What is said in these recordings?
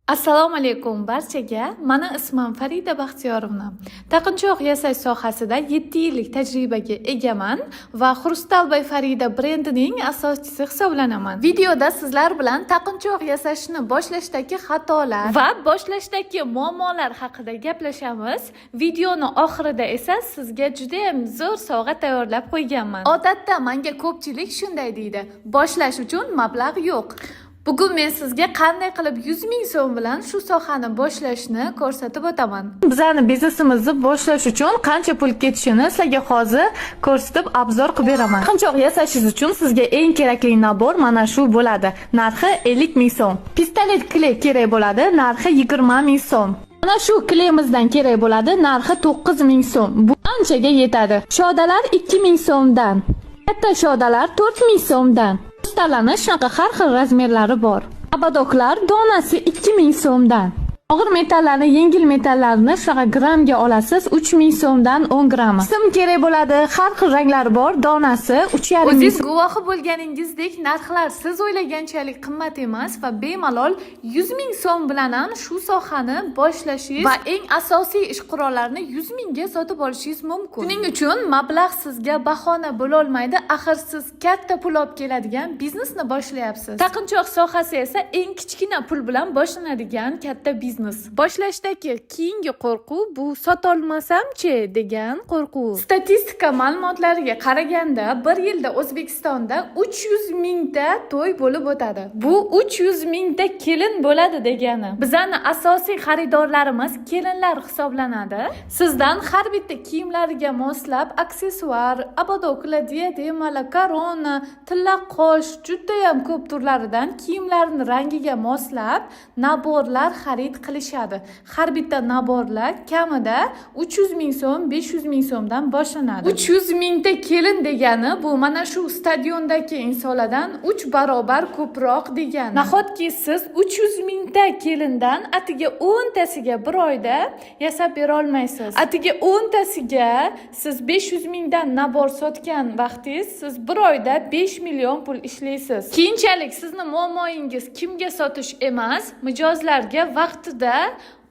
Assalomu alaykum barchaga. Mani ismim Farida Baxtiyorovna. Taqinchoq yasash sohasida 7 yillik tajribaga egaman va Xrustalbay Farida brendining asoschisi hisoblanaman. Videoda sizlar bilan taqinchoq yasashni boshlashdagi xatolar va boshlashdagi muammolar haqida gaplashamiz. Videoni oxirida esa sizga juda ham zo'r sovg'a tayyorlab qo'yganman. Odatda menga ko'pchilik shunday deydi: boshlash uchun mablag' yo'q. Bugun men sizga qanday qilib 100 ming so'm bilan shu sohani boshlashni ko'rsatib o'taman. Bizning biznesimizni boshlash uchun qancha pul ketishini sizlarga hozir ko'rsatib obzor qilib beraman. Taqinchoq yasashingiz uchun sizga eng kerakli nabor mana shu bo'ladi. Narxi 50 ming so'm. Pistolet kley kerak bo'ladi, narxi 20 ming so'm. Mana shu kleymizdan kerak bo'ladi, narxi 9 ming so'm. Bu anchaga yetadi. Shodalar 2 ming so'mdan. Katta shodalar 4 ming so'mdan. Ustalarning shunaqa har xil razmerlari bor. Abadoklar donasi 2 ming so'mdan. Og'ir metallarni, yengil metallarni shunaqa grammga olasiz 3 ming so'mdan 10 grammi. Sim kerak bo'ladi, har xil ranglari bor, donasi 3,5 ming. O'zingiz guvohi bo'lganingizdek, narxlar siz o'ylaganchalik qimmat emas va bemalol 100 ming so'm bilan ham shu sohani boshlashingiz va eng asosiy ish qurollarini 100 mingga sotib olishingiz mumkin. Shuning uchun mablag' sizga bahona bo'la olmaydi, axir siz katta pul olib keladigan biznesni boshlayapsiz. Taqinchoq sohasi esa eng kichkina pul bilan boshlanadigan katta biznes. Boshlashdagi keyingi qo'rquv bu sotolmasam-chi degan qo'rquv. Statistika ma'lumotlariga qaraganda, bir yilda O'zbekistonda 300 mingta to'y bo'lib o'tadi. Bu 300 mingta kelin bo'ladi degani. Bizning asosiy xaridorlarimiz kelinlar hisoblanadi. Sizdan har bitta kiyimlariga moslab aksessuar, abadoklar, diademalar, korona, tilla qosh, juda ham ko'p turlaridan kiyimlarning rangiga moslab naborlar xarid qilishadi. Har bitta naborlar kamida 300 ming so'm, 500 ming so'mdan boshlanadi. 300 mingta kelin degani bu mana shu stadiondagi insonlardan 3 barobar ko'proq degani. Nahotki siz 300 mingta kelindan atiga 10 tasiga bir oyda yasab bera olmaysiz. Atiga 10 tasiga siz 500 mingdan nabor sotgan vaqtingiz siz bir oyda 5 million pul ishlaysiz. Keyinchalik sizning muammoingiz kimga sotish emas, mijozlarga vaqtida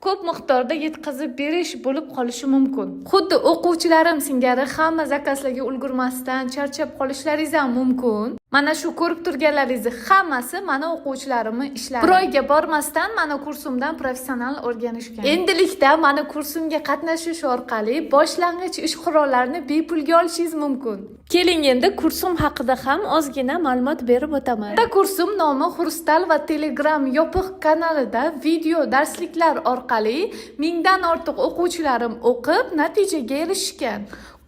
ko'p miqdorda yetkazib berish bo'lib qolishi mumkin. Xuddi o'quvchilarim singari hamma zakazlarga ulgurmasdan charchab qolishlaringiz ham mumkin. Mana shu ko'rib turganlaringiz hammasi mana o'quvchilarimning ishlari. Bir oyga bormasdan mana kursimdan professional o'rganishgan. Endilikda mana kursimga qatnashish orqali boshlang'ich ish qurollarini bepulga olishingiz mumkin. Keling endi kursim haqida ham ozgina ma'lumot berib o'taman. Kursim nomi Xrustal va Telegram yopiq kanalida video darsliklar orqali mingdan ortiq o'quvchilarim o'qib natijaga erishgan.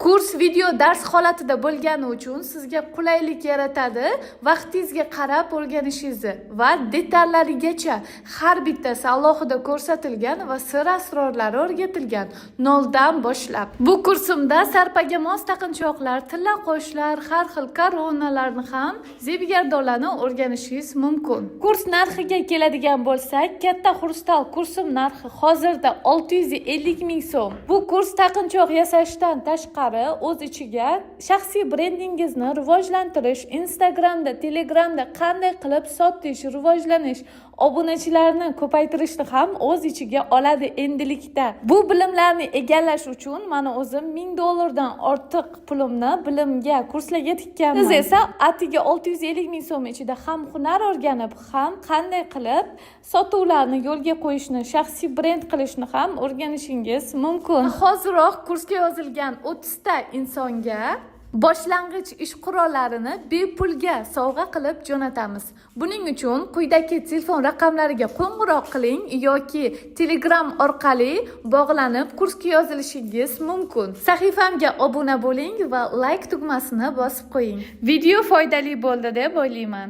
Kurs video dars holatida bo'lgani uchun sizga qulaylik yaratadi, vaqtingizga qarab o'rganishingizni va detallarigacha har bittasi alohida ko'rsatilgan va sir asrorlari o'rgatilgan noldan boshlab. Bu kursimda sarpaga mos taqinchoqlar, tilla qoshlar, har xil koronalarni ham zebigardonlarni o'rganishingiz mumkin. Kurs narxiga keladigan bo'lsak, katta Xrustal kursim narxi hozirda 650 ming so'm. Bu kurs taqinchoq yasashdan tashqari o'z ichiga shaxsiy brendingizni rivojlantirish, Instagramda, Telegramda qanday qilib sotish, rivojlanish, obunachilarni ko'paytirishni ham o'z ichiga oladi endilikda. Bu bilimlarni egallash uchun mana o'zim $1000 ortiq pulimni bilimga, kurslarga tikkanman. Siz esa atiga 650 ming so'm ichida ham hunar o'rganib, ham qanday qilib sotuvlarni yo'lga qo'yishni, shaxsiy brend qilishni ham o'rganishingiz mumkin. Hoziroq kursga yozilgan 30 ta insonga boshlang'ich ish qurollarini bepulga sovg'a qilib jo'natamiz. Buning uchun quyidagi telefon raqamlariga qo'ng'iroq qiling yoki Telegram orqali bog'lanib kursga yozilishingiz mumkin. Sahifamga obuna bo'ling va like tugmasini bosib qo'ying. Video foydali bo'ldi deb o'ylayman.